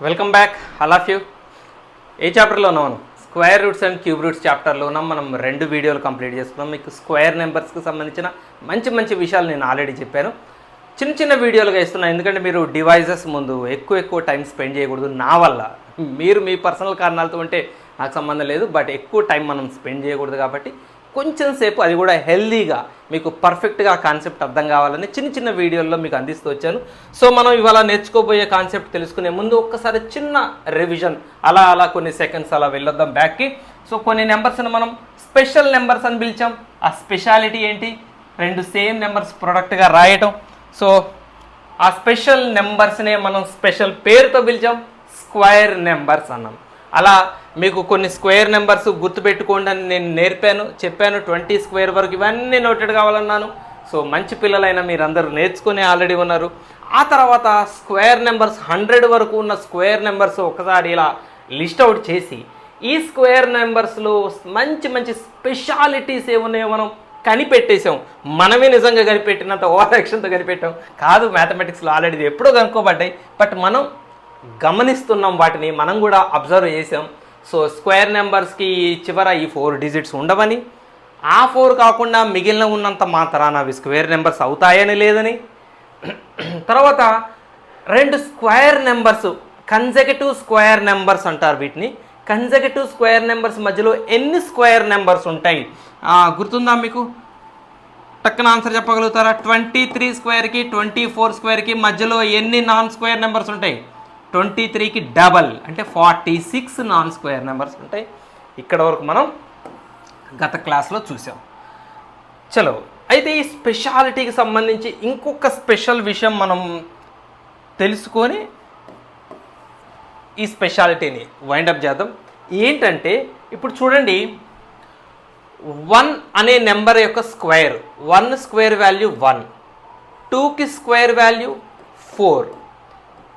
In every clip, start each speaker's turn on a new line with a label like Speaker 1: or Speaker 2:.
Speaker 1: Welcome back all of you. ఏ చాప్టర్లో ఉన్నాం? Square roots and cube roots చాప్టర్లో ఉన్నాం. మనం 2 వీడియోలు కంప్లీట్ చేసుకున్నాం. మీకు స్క్వేర్ నెంబర్స్కి సంబంధించిన మంచి విషయాలు నేను ఆల్రెడీ చెప్పాను. చిన్న వీడియోలుగా ఇస్తున్నాను, ఎందుకంటే మీరు డివైజెస్ ముందు ఎక్కువ టైం స్పెండ్ చేయకూడదు. నా వల్ల మీరు మీ పర్సనల్ కారణాలతో ఉంటే నాకు సంబంధం లేదు, బట్ ఎక్కువ టైం మనం స్పెండ్ చేయకూడదు. కాబట్టి కొంచెం సేపు, అది కూడా హెల్దీగా, మీకు పర్ఫెక్ట్గా కాన్సెప్ట్ అర్థం కావాలని చిన్న వీడియోల్లో మీకు అందిస్తూ వచ్చాను. సో మనం ఇవాళ నేర్చుకోబోయే కాన్సెప్ట్ తెలుసుకునే ముందు ఒక్కసారి చిన్న రివిజన్, అలా కొన్ని సెకండ్స్ అలా వెళ్ళొద్దాం బ్యాక్కి. సో కొన్ని నెంబర్స్ని మనం స్పెషల్ నెంబర్స్ అని పిలిచాం. ఆ స్పెషాలిటీ ఏంటి? 2 సేమ్ నెంబర్స్ ప్రొడక్ట్గా రాయటం. సో ఆ స్పెషల్ నెంబర్స్నే మనం స్పెషల్ పేరుతో పిలిచాం, స్క్వేర్ నెంబర్స్ అన్నాం. అలా మీకు కొన్ని స్క్వేర్ నెంబర్స్ గుర్తుపెట్టుకోండి అని నేను చెప్పాను. 20 స్క్వేర్ వరకు ఇవన్నీ నోటెడ్ కావాలన్నాను. సో మంచి పిల్లలైన మీరందరూ నేర్చుకుని ఆల్రెడీ ఉన్నారు. ఆ తర్వాత స్క్వేర్ నెంబర్స్ 100 వరకు ఉన్న స్క్వేర్ నెంబర్స్ ఒకసారి ఇలా లిస్ట్ అవుట్ చేసి, ఈ స్క్వేర్ నెంబర్స్లో మంచి స్పెషాలిటీస్ ఏమున్నాయో మనం కనిపెట్టేసాం. మనమే నిజంగా కనిపెట్టినంత ఓవర్ యాక్షన్తో కనిపెట్టాం కాదు. మ్యాథమెటిక్స్లో ఆల్రెడీ ఎప్పుడో కనుక్కోబడ్డాయి, బట్ మనం గమనిస్తున్నాం, వాటిని మనం కూడా అబ్జర్వ్ చేసాం. సో స్క్వేర్ నెంబర్స్కి చివర ఈ 4 డిజిట్స్ ఉండవని, ఆ 4 కాకుండా మిగిలిన ఉన్నంత మాత్రాన అవి స్క్వేర్ నెంబర్స్ అవుతాయని లేదని, తర్వాత 2 square numbers consecutive square numbers అంటారు వీటిని. కన్సెక్యూటివ్ స్క్వేర్ నెంబర్స్ మధ్యలో ఎన్ని స్క్వేర్ నెంబర్స్ ఉంటాయి గుర్తుందా మీకు? టక్కన ఆన్సర్ చెప్పగలుగుతారా? 23 స్క్వేర్కి 24 స్క్వేర్కి మధ్యలో ఎన్ని నాన్ స్క్వేర్ నెంబర్స్ ఉంటాయి? 23కి డబల్ అంటే 46 నాన్ స్క్వేర్ నెంబర్స్ ఉంటాయి. ఇక్కడ వరకు మనం గత క్లాస్లో చూసాం. చలో, అయితే ఈ స్పెషాలిటీకి సంబంధించి ఇంకొక స్పెషల్ విషయం మనం తెలుసుకొని ఈ స్పెషాలిటీని వైండప్ చేద్దాం. ఏంటంటే ఇప్పుడు చూడండి, 1 అనే నెంబర్ యొక్క స్క్వేర్, 1 స్క్వేర్ వాల్యూ 1, 2కి స్క్వేర్ వాల్యూ 4,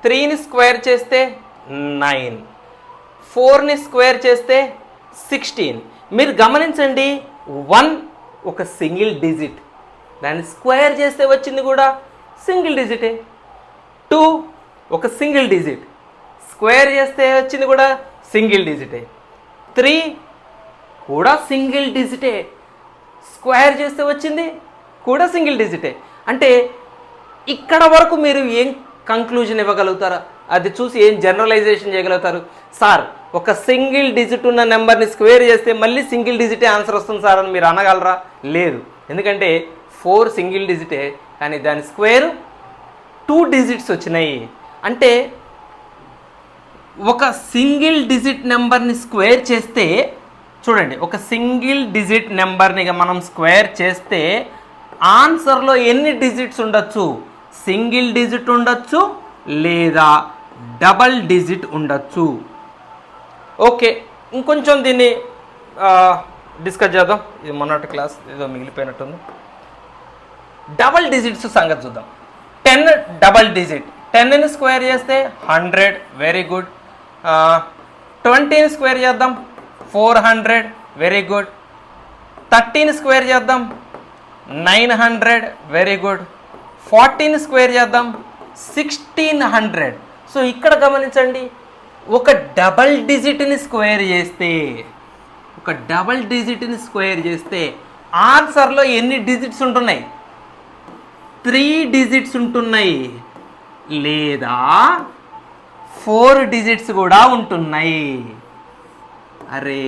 Speaker 1: 3ని స్క్వేర్ చేస్తే 9, 4ని స్క్వేర్ చేస్తే 16. మీరు గమనించండి, 1 ఒక సింగిల్ డిజిట్, దాన్ని స్క్వేర్ చేస్తే వచ్చింది కూడా సింగిల్ డిజిటే. 2 ఒక సింగిల్ డిజిట్, స్క్వేర్ చేస్తే వచ్చింది కూడా సింగిల్ డిజిటే. 3 కూడా సింగిల్ డిజిటే, స్క్వేర్ చేస్తే వచ్చింది కూడా సింగిల్ డిజిటే. అంటే ఇక్కడ వరకు మీరు ఏం కంక్లూజన్ ఇవ్వగలుగుతారా? అది చూసి ఏం జనరలైజేషన్ చేయగలుగుతారు? సార్, ఒక సింగిల్ డిజిట్ ఉన్న నెంబర్ని స్క్వేర్ చేస్తే మళ్ళీ సింగిల్ డిజిటే ఆన్సర్ వస్తుంది సార్ అని మీరు అనగలరా? లేదు. ఎందుకంటే 4 సింగిల్ డిజిటే, కానీ దాని స్క్వేర్ 2 డిజిట్స్ వచ్చినాయి. అంటే ఒక సింగిల్ డిజిట్ నెంబర్ని స్క్వేర్ చేస్తే, చూడండి, ఒక సింగిల్ డిజిట్ నెంబర్ని మనం స్క్వేర్ చేస్తే ఆన్సర్లో ఎన్ని డిజిట్స్ ఉండొచ్చు? సింగిల్ డిజిట్ ఉండొచ్చు లేదా డబల్ డిజిట్ ఉండొచ్చు. ఓకే, ఇంకొంచెం దీన్ని డిస్కస్ చేద్దాం. ఇది మొన్నటి క్లాస్ ఏదో మిగిలిపోయినట్టుంది. డబల్ డిజిట్స్ సంగతి చూద్దాం. 10 డబల్ డిజిట్, 10ని స్క్వేర్ చేస్తే 100, వెరీ గుడ్. 20ని స్క్వేర్ చేద్దాం 400, వెరీ గుడ్. 30ని స్క్వేర్ చేద్దాం 900, వెరీ గుడ్. 40ని స్క్వేర్ చేద్దాం 1600. సో ఇక్కడ గమనించండి, ఒక డబల్ డిజిట్ని స్క్వేర్ చేస్తే ఆన్సర్లో ఎన్ని డిజిట్స్ ఉంటున్నాయి? 3 డిజిట్స్ ఉంటున్నాయి, లేదా 4 డిజిట్స్ కూడా ఉంటున్నాయి. అరే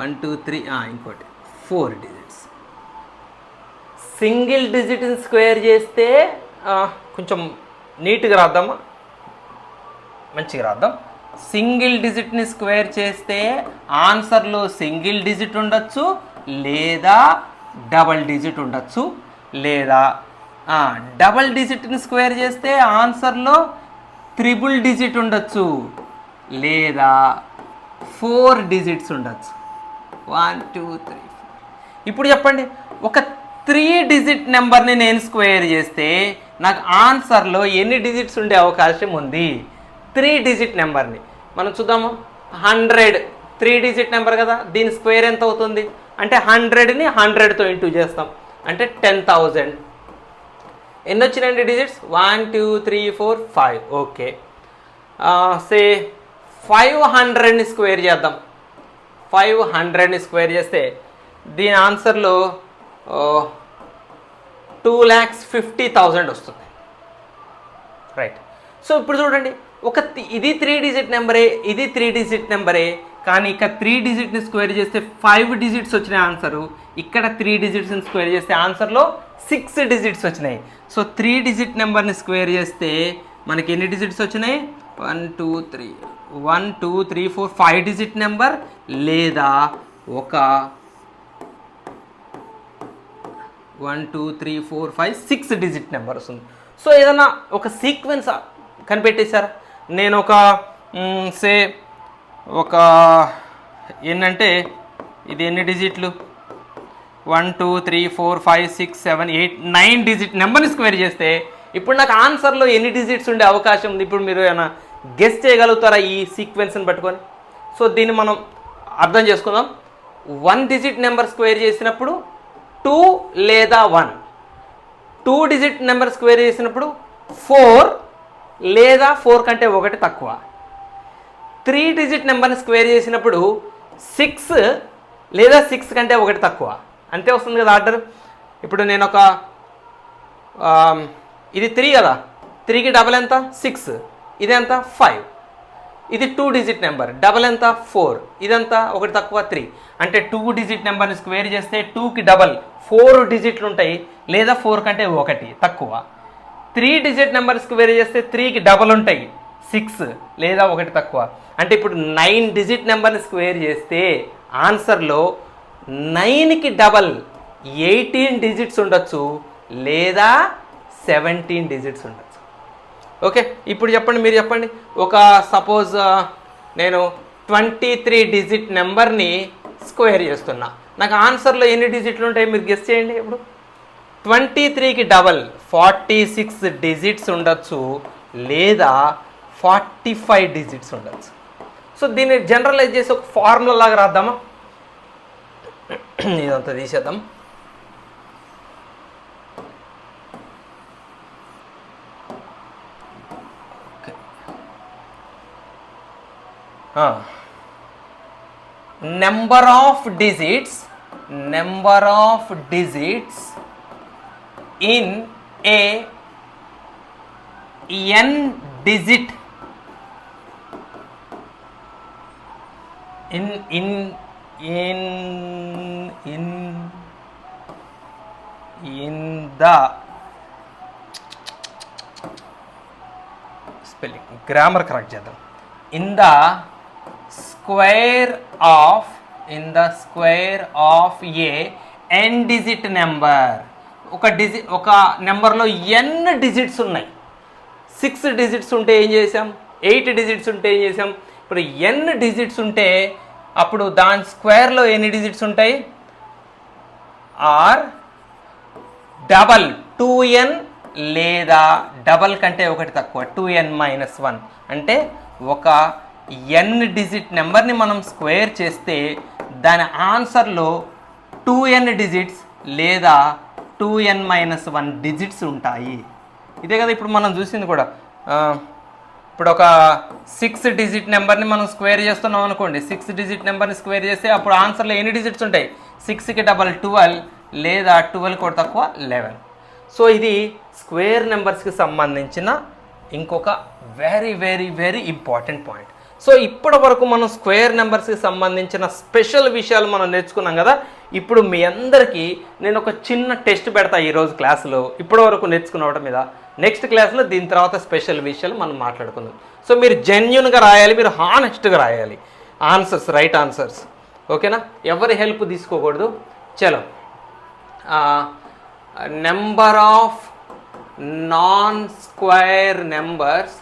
Speaker 1: 1 2 3 ఇంకోటి 4 డిజిట్స్. సింగిల్ డిజిట్ని స్క్వేర్ చేస్తే కొంచెం నీట్గా రాద్దామా, మంచిగా రాద్దాం. సింగిల్ డిజిట్ని స్క్వేర్ చేస్తే ఆన్సర్లో సింగిల్ డిజిట్ ఉండొచ్చు, లేదా డబల్ డిజిట్ ఉండొచ్చు, లేదా డబల్ డిజిట్ని స్క్వేర్ చేస్తే ఆన్సర్లో త్రిబుల్ డిజిట్ ఉండొచ్చు, లేదా 4 డిజిట్స్ ఉండొచ్చు. 1 2 3 4. ఇప్పుడు చెప్పండి, ఒక 3 డిజిట్ నెంబర్ని నేను స్క్వేర్ చేస్తే నాకు ఆన్సర్లో ఎన్ని డిజిట్స్ ఉండే అవకాశం ఉంది? 3 డిజిట్ నెంబర్ని మనం చూద్దాము. 100 3 డిజిట్ నెంబర్ కదా, దీని స్క్వేర్ ఎంత అవుతుంది అంటే 100ని 100తో ఇంటూ చేస్తాం అంటే 10,000. ఎన్ని వచ్చినాయండి డిజిట్స్? 1 2 3 4 5. ఓకే, సే 500ని స్క్వేర్ చేద్దాం. 500ని స్క్వేర్ చేస్తే దీని ఆన్సర్లో 2,50,000 వస్తుంది. రైట్. సో ఇప్పుడు చూడండి, ఇది 3 డిజిట్ నెంబరే, ఇది 3 డిజిట్ నెంబరే, కానీ ఇక్కడ 3 డిజిట్ని స్క్వేర్ చేస్తే 5 డిజిట్స్ వచ్చినాయి ఆన్సరు. ఇక్కడ 3 డిజిట్స్ని స్క్వేర్ చేస్తే ఆన్సర్లో 6 డిజిట్స్ వచ్చినాయి. సో 3 డిజిట్ నెంబర్ని స్క్వేర్ చేస్తే మనకి ఎన్ని డిజిట్స్ వచ్చినాయి? 1 2 3 4 5 డిజిట్ నెంబర్, లేదా ఒక 1 2 3 4 5 6 డిజిట్ నెంబర్ వస్తుంది. సో ఏదన్నా ఒక సీక్వెన్స్ కనిపెట్టేశారా? నేను ఒక ఏంటంటే ఇది ఎన్ని డిజిట్లు? 1 2 3 4 5 6 7 8 9 డిజిట్ నెంబర్ని స్క్వేర్ చేస్తే ఇప్పుడు నాకు ఆన్సర్లో ఎన్ని డిజిట్స్ ఉండే అవకాశం ఉంది? ఇప్పుడు మీరు ఏమైనా గెస్ చేయగలుగుతారా ఈ సీక్వెన్స్ని పట్టుకొని? సో దీన్ని మనం అర్థం చేసుకుందాం. 1 డిజిట్ నెంబర్ స్క్వేర్ చేసినప్పుడు 2 లేదా 1, 2 డిజిట్ నెంబర్ స్క్వేర్ చేసినప్పుడు 4 లేదా 4 కంటే 1 తక్కువ, 3 డిజిట్ నెంబర్ని స్క్వేర్ చేసినప్పుడు 6 లేదా 6 కంటే 1 తక్కువ. అంతే వస్తుంది కదా ఆర్డర్. ఇప్పుడు నేను ఇది 3 కదా, 3కి డబల్ ఎంత? 6. ఇది ఎంత? 5. ఇది 2 డిజిట్ నెంబర్, డబల్ ఎంత? 4. ఇదంతా 1 తక్కువ 3. అంటే 2 డిజిట్ నెంబర్ని స్క్వేర్ చేస్తే 2కి డబల్ 4 డిజిట్లు ఉంటాయి, లేదా 4 కంటే 1 తక్కువ. 3 డిజిట్ నెంబర్ స్క్వేర్ చేస్తే 3కి డబల్ ఉంటాయి, 6 లేదా 1 తక్కువ. అంటే ఇప్పుడు 9 డిజిట్ నెంబర్ని స్క్వేర్ చేస్తే ఆన్సర్లో 9కి డబల్ 18 డిజిట్స్ ఉండొచ్చు, లేదా 17 డిజిట్స్ ఉండొచ్చు. ఓకే, ఇప్పుడు చెప్పండి, మీరు చెప్పండి. ఒక సపోజ్ నేను 23 డిజిట్ నెంబర్ని స్క్వేర్ చేస్తున్నా, నాకు ఆన్సర్లో ఎన్ని డిజిట్లు ఉంటాయి మీరు గెస్ చేయండి. ఇప్పుడు 23కి డబల్ 46 డిజిట్స్ ఉండొచ్చు, లేదా 45 డిజిట్స్ ఉండొచ్చు. సో దీన్ని జనరలైజ్ చేసి ఒక ఫార్ములా లాగా రాద్దామా? ఇదంతా తీసేద్దాం. Number of digits in a n digit in the spelling grammar correct చేద్దాం. in the square of a n digit number. ఒక నెంబర్లో n డిజిట్స్ ఉన్నాయి. 6 డిజిట్స్ ఉంటే ఏం చేసాం? 8 డిజిట్స్ ఉంటే ఏం చేసాం? ఇప్పుడు n డిజిట్స్ ఉంటే అప్పుడు దాని స్క్వేర్లో ఎన్ని డిజిట్స్ ఉంటాయి? ఆర్ డబల్ 2n, లేదా డబల్ కంటే 1 తక్కువ 2n-1. అంటే ఒక n డిజిట్ నెంబర్ని మనం స్క్వేర్ చేస్తే దాని ఆన్సర్లో 2n డిజిట్స్ లేదా 2n-1 డిజిట్స్ ఉంటాయి. ఇదే కదా ఇప్పుడు మనం చూసింది కూడా. ఇప్పుడు ఒక 6 డిజిట్ నెంబర్ని మనం స్క్వేర్ చేస్తున్నాం అనుకోండి, 6 డిజిట్ నెంబర్ని స్క్వేర్ చేస్తే అప్పుడు ఆన్సర్లో ఎన్ని డిజిట్స్ ఉంటాయి? 6కి డబల్ 12, లేదా 12 కూడా తక్కువ 11. సో ఇది స్క్వేర్ నెంబర్స్కి సంబంధించిన ఇంకొక very very very important point. So ఇప్పటి వరకు మనం స్క్వేర్ నెంబర్స్కి సంబంధించిన స్పెషల్ విషయాలు మనం నేర్చుకున్నాం కదా. ఇప్పుడు మీ అందరికీ నేను ఒక చిన్న టెస్ట్ పెడతా ఈరోజు క్లాసులో, ఇప్పటి వరకు నేర్చుకున్న వాటి మీద. నెక్స్ట్ క్లాస్లో దీని తర్వాత స్పెషల్ విషయాలు మనం మాట్లాడుకుందాం. సో మీరు జెన్యున్గా రాయాలి, మీరు హానెస్ట్గా రాయాలి ఆన్సర్స్, రైట్ ఆన్సర్స్. ఓకేనా? ఎవరి హెల్ప్ తీసుకోకూడదు. చలో, number of non square numbers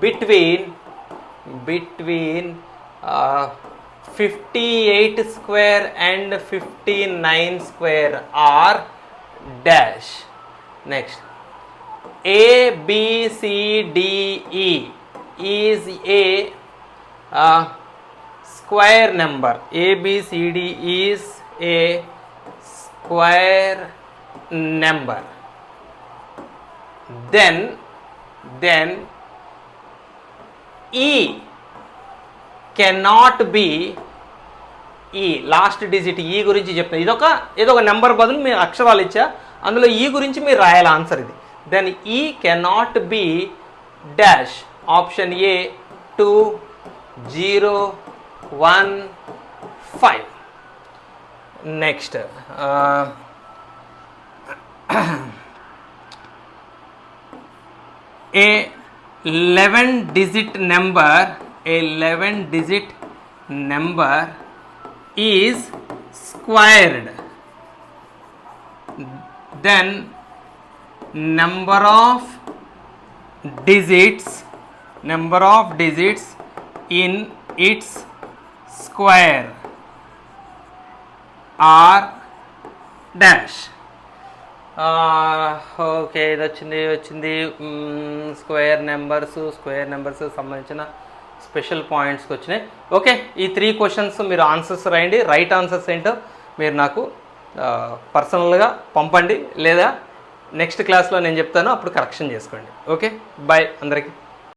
Speaker 1: between 58 square and 59 square are dash. Next, A, B, C, D, E is a square number. A, B, C, D is a square number. then E cannot be ఈ last digit ఈ గురించి చెప్తాను. ఏదో ఒక number బదులు మీరు అక్షరాలు ఇచ్చా, అందులో ఈ గురించి మీరు రాయాలి ఆన్సర్ ఇది. దెన్ ఈ cannot be dash. Option A 2 0 1 5. Next a 11-digit number is squared, then number of digits in its square are dash. Okay, ఇది వచ్చింది స్క్వేర్ నెంబర్స్ సంబంధించిన స్పెషల్ పాయింట్స్కి వచ్చినాయి. ఓకే, ఈ 3 క్వశ్చన్స్ మీరు ఆన్సర్స్ రాయండి. రైట్ ఆన్సర్స్ ఏంటో మీరు నాకు పర్సనల్గా పంపండి, లేదా నెక్స్ట్ క్లాస్లో నేను చెప్తాను, అప్పుడు కరెక్షన్ చేసుకోండి. ఓకే, బాయ్ అందరికీ.